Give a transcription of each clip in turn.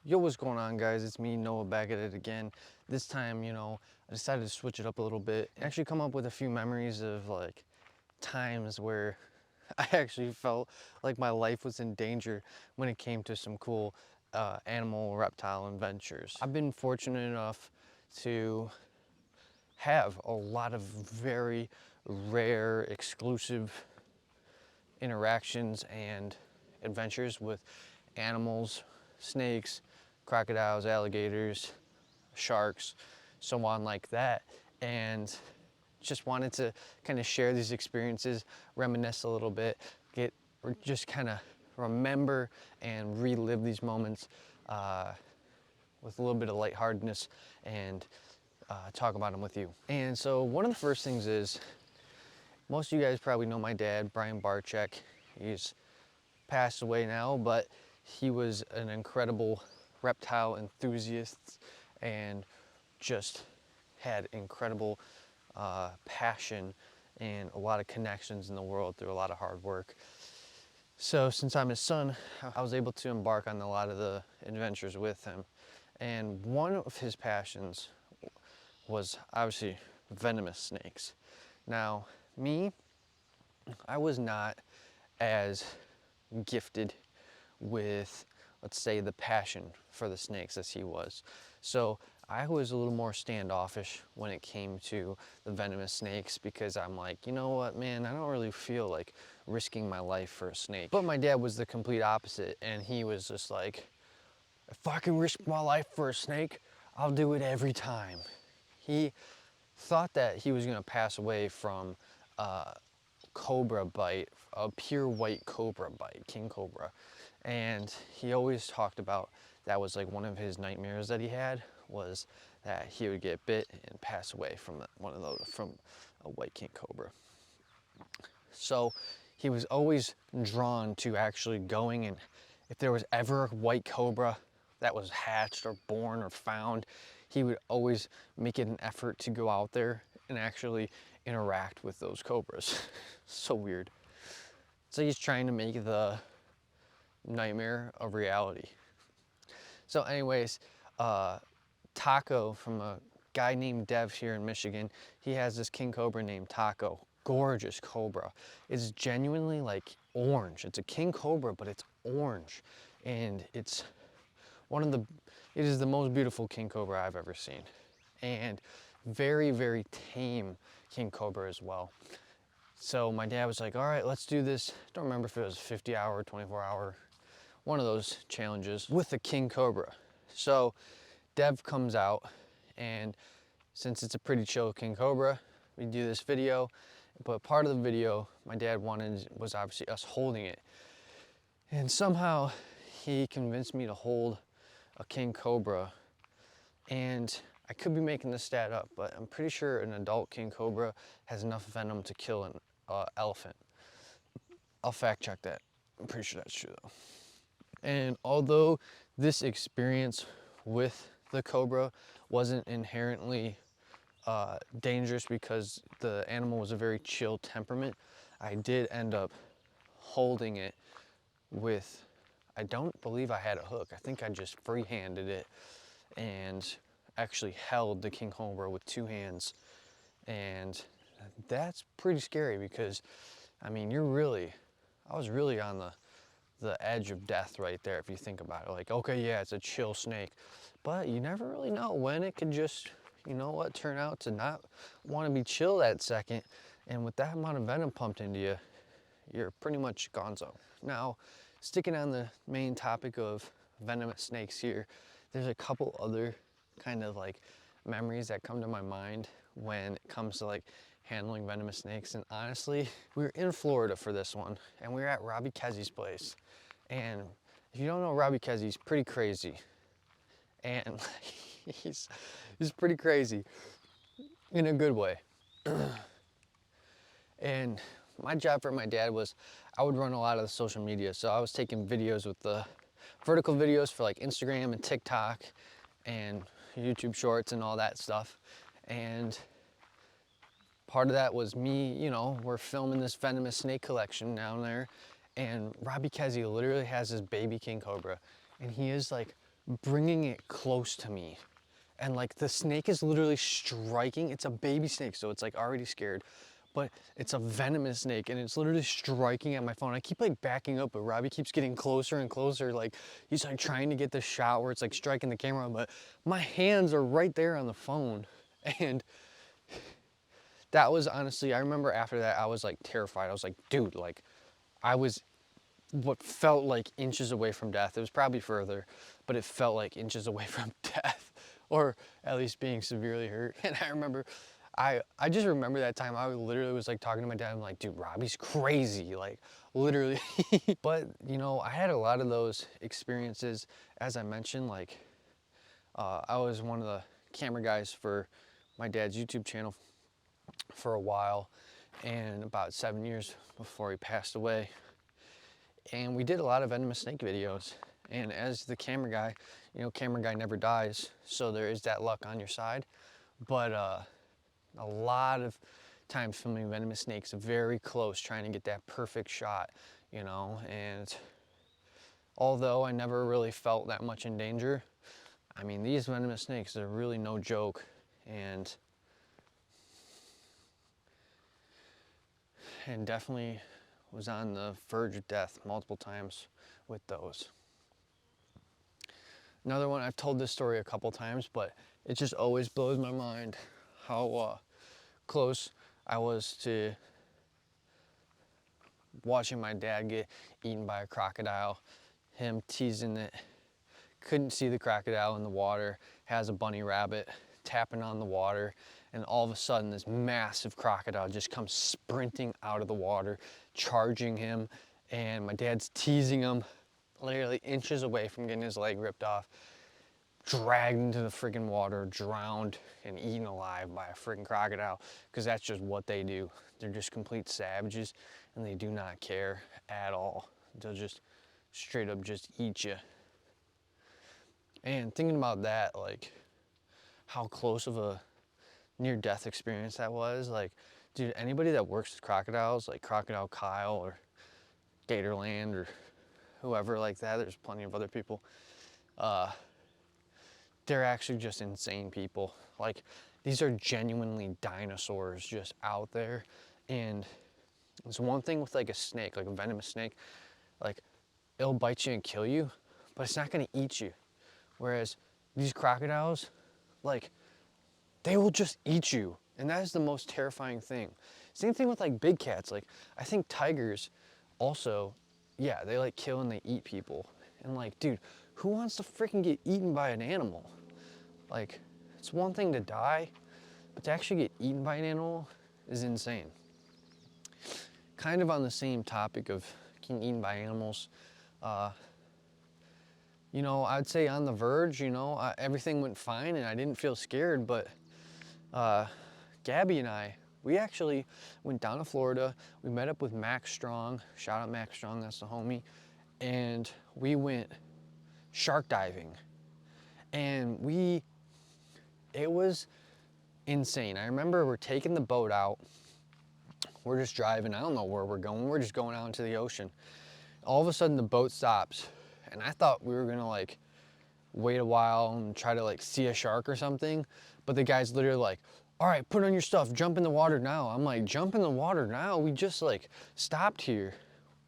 Yo, what's going on, guys? It's me, Noah, back at it again. This time, I decided to switch it up a little bit. Actually come up with a few memories of like times where I actually felt like my life was in danger when it came to some cool animal reptile adventures. I've been fortunate enough to have a lot of very rare, exclusive interactions and adventures with animals, snakes, crocodiles, alligators, sharks, so on like that. And just wanted to kind of share these experiences, reminisce a little bit, or just kind of remember and relive these moments with a little bit of lightheartedness and talk about them with you. And so one of the first things is, most of you guys probably know my dad, Brian Barczyk. He's passed away now, but he was an incredible reptile enthusiast and just had incredible passion and a lot of connections in the world through a lot of hard work. So since I'm his son, I was able to embark on a lot of the adventures with him. And one of his passions was obviously venomous snakes. Now, me, I was not as gifted with, let's say, the passion for the snakes as he was. So I was a little more standoffish when it came to the venomous snakes, because I'm like, you know what, man, I don't really feel like risking my life for a snake. But my dad was the complete opposite, and he was just like, if I can risk my life for a snake, I'll do it every time. He thought that he was gonna pass away from cobra bite, a pure white cobra bite, king cobra. And he always talked about that was like one of his nightmares that he had, was that he would get bit and pass away from from a white king cobra. So he was always drawn to actually going, and if there was ever a white cobra that was hatched or born or found, he would always make it an effort to go out there and actually interact with those cobras. So weird. So he's trying to make the nightmare a reality. So anyways, Taco, from a guy named Dev here in Michigan, he has this king cobra named Taco. Gorgeous cobra. It's genuinely like orange. It's a king cobra, but it's orange. And it is the most beautiful king cobra I've ever seen. And very, very tame king cobra as well. So my dad was like, all right, let's do this. Don't remember if it was 50-hour, 24-hour, one of those challenges with the king cobra. So Dev comes out, and since it's a pretty chill king cobra, we do this video. But part of the video my dad wanted was obviously us holding it. And somehow he convinced me to hold a king cobra. And I could be making this stat up, but I'm pretty sure an adult king cobra has enough venom to kill an elephant. I'll fact check that. I'm pretty sure that's true though. And although this experience with the cobra wasn't inherently dangerous because the animal was a very chill temperament, I did end up holding it with, I don't believe I had a hook. I think I just free-handed it and actually held the king cobra with two hands. And that's pretty scary because, I mean, I was really on the edge of death right there if you think about it. Like, okay, yeah, it's a chill snake, but you never really know when it could just, you know what, turn out to not want to be chill that second. And with that amount of venom pumped into you, you're pretty much gonzo. Now, sticking on the main topic of venomous snakes here, there's a couple other kind of like memories that come to my mind when it comes to like handling venomous snakes. And honestly, we were in Florida for this one, and we were at Robbie Kezi's place. And if you don't know Robbie Kezi, he's pretty crazy. And he's pretty crazy in a good way. And my job for my dad was, I would run a lot of the social media. So I was taking videos with the vertical videos for like Instagram and TikTok and YouTube shorts and all that stuff. And part of that was me, we're filming this venomous snake collection down there, and Robbie Kezi literally has this baby king cobra, and he is like bringing it close to me. And like the snake is literally striking. It's a baby snake, so it's like already scared, but it's a venomous snake and it's literally striking at my phone. I keep like backing up, but Robbie keeps getting closer and closer. Like he's like trying to get the shot where it's like striking the camera, but my hands are right there on the phone. And that was honestly, I remember after that, I was like terrified. I was like, dude, like I was what felt like inches away from death. It was probably further, but it felt like inches away from death, or at least being severely hurt. And I remember, I just remember that time I literally was like talking to my dad. I'm like, dude, Robbie's crazy, like literally. But you know, I had a lot of those experiences, as I mentioned. Like, I was one of the camera guys for my dad's YouTube channel for a while, and about 7 years before he passed away. And we did a lot of venomous snake videos. And as the camera guy, you know, camera guy never dies, so there is that luck on your side. But a lot of times filming venomous snakes very close, trying to get that perfect shot, you know. And although I never really felt that much in danger, I mean, these venomous snakes are really no joke. And definitely was on the verge of death multiple times with those. Another one, I've told this story a couple times, but it just always blows my mind how close I was to watching my dad get eaten by a crocodile, him teasing it, couldn't see the crocodile in the water, has a bunny rabbit tapping on the water, and all of a sudden this massive crocodile just comes sprinting out of the water, charging him, and my dad's teasing him, literally inches away from getting his leg ripped off, dragged into the freaking water, drowned, and eaten alive by a freaking crocodile, because that's just what they do. They're just complete savages, and they do not care at all. They'll just straight up just eat you. And thinking about that, like how close of a near-death experience that was, like, dude, anybody that works with crocodiles, like Crocodile Kyle or Gatorland or whoever like that, there's plenty of other people, they're actually just insane people. Like, these are genuinely dinosaurs just out there. And it's one thing with like a snake, like a venomous snake, like it'll bite you and kill you, but it's not gonna eat you. Whereas these crocodiles, like, they will just eat you. And that is the most terrifying thing. Same thing with like big cats. Like, I think tigers also, yeah, they like kill and they eat people. And like, dude, who wants to freaking get eaten by an animal? Like, it's one thing to die, but to actually get eaten by an animal is insane. Kind of on the same topic of getting eaten by animals, you know, I'd say on the verge, you know, everything went fine and I didn't feel scared, but Gabby and I, we actually went down to Florida. We met up with Max Strong. Shout out Max Strong, that's the homie. And we went shark diving. And it was insane. I remember we're taking the boat out. We're just driving. I don't know where we're going. We're just going out into the ocean. All of a sudden the boat stops. And I thought we were gonna like wait a while and try to like see a shark or something. But the guy's literally like, all right, put on your stuff, jump in the water now. I'm like, jump in the water now? We just like stopped here.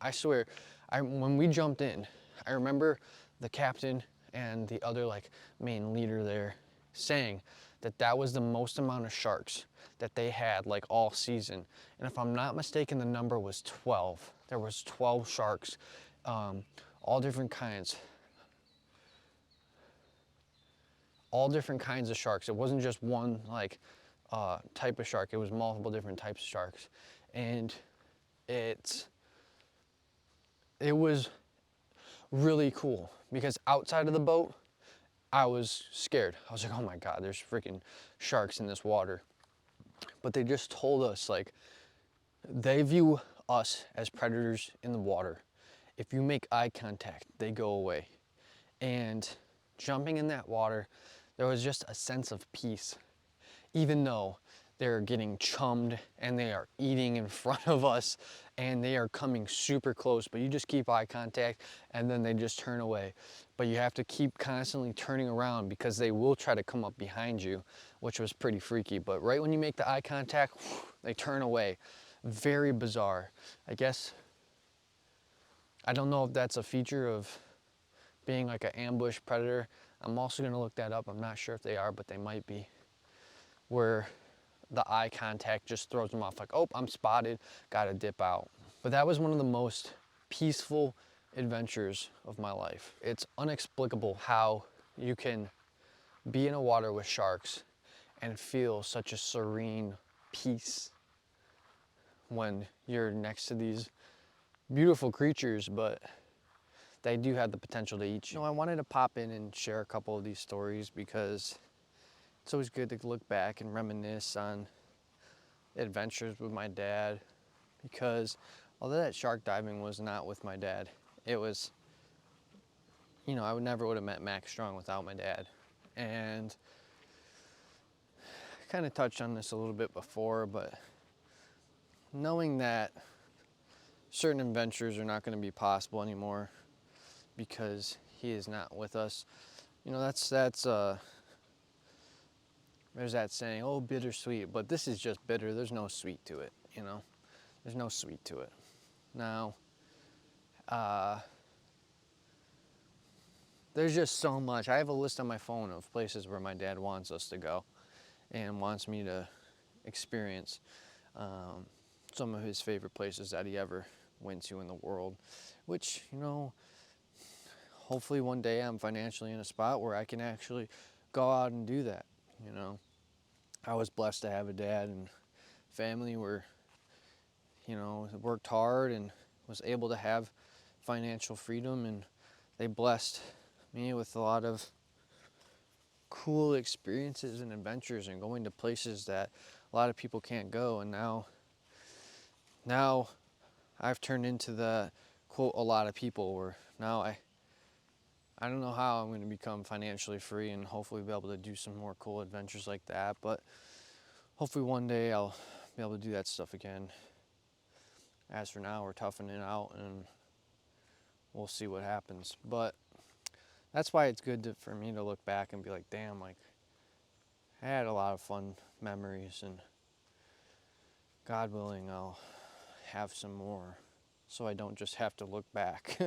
I swear, when we jumped in, I remember the captain and the other like main leader there saying that that was the most amount of sharks that they had like all season. And if I'm not mistaken, the number was 12. There was 12 sharks, all different kinds. All different kinds of sharks. It wasn't just one like type of shark. It was multiple different types of sharks. And it was really cool because outside of the boat, I was scared. I was like, oh my God, there's freaking sharks in this water. But they just told us, like, they view us as predators in the water. If you make eye contact, they go away. And jumping in that water, there was just a sense of peace. Even though they're getting chummed and they are eating in front of us and they are coming super close, but you just keep eye contact and then they just turn away. But you have to keep constantly turning around because they will try to come up behind you, which was pretty freaky. But right when you make the eye contact, they turn away. Very bizarre. I guess, I don't know if that's a feature of being like an ambush predator. I'm also gonna look that up. I'm not sure if they are, but they might be. Where the eye contact just throws them off, like, oh, I'm spotted, gotta dip out. But that was one of the most peaceful adventures of my life. It's inexplicable how you can be in a water with sharks and feel such a serene peace when you're next to these beautiful creatures, but they do have the potential to eat you. I wanted to pop in and share a couple of these stories because it's always good to look back and reminisce on adventures with my dad, because although that shark diving was not with my dad, it was, I never would have met Max Strong without my dad. And I kind of touched on this a little bit before, but knowing that certain adventures are not going to be possible anymore because he is not with us, that's there's that saying, oh, bittersweet, but this is just bitter. There's no sweet to it, There's no sweet to it. Now, there's just so much. I have a list on my phone of places where my dad wants us to go and wants me to experience some of his favorite places that he ever went to in the world, which, hopefully one day I'm financially in a spot where I can actually go out and do that, I was blessed to have a dad and family where, worked hard and was able to have financial freedom, and they blessed me with a lot of cool experiences and adventures and going to places that a lot of people can't go. And now I've turned into the quote a lot of people, where now I don't know how I'm going to become financially free and hopefully be able to do some more cool adventures like that, but hopefully one day I'll be able to do that stuff again. As for now, we're toughing it out and we'll see what happens. But that's why it's good for me to look back and be like, damn, like, I had a lot of fun memories, and God willing, I'll have some more so I don't just have to look back.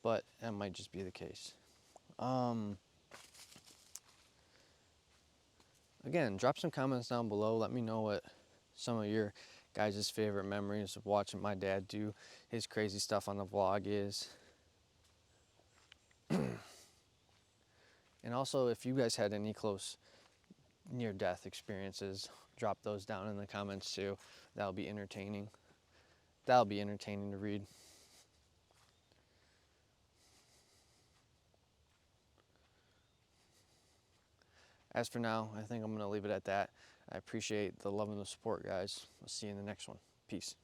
But that might just be the case. Again, drop some comments down below. Let me know what some of your guys' favorite memories of watching my dad do his crazy stuff on the vlog is. And also, if you guys had any close near-death experiences, drop those down in the comments too. That'll be entertaining. That'll be entertaining to read. As for now, I think I'm going to leave it at that. I appreciate the love and the support, guys. I'll see you in the next one. Peace.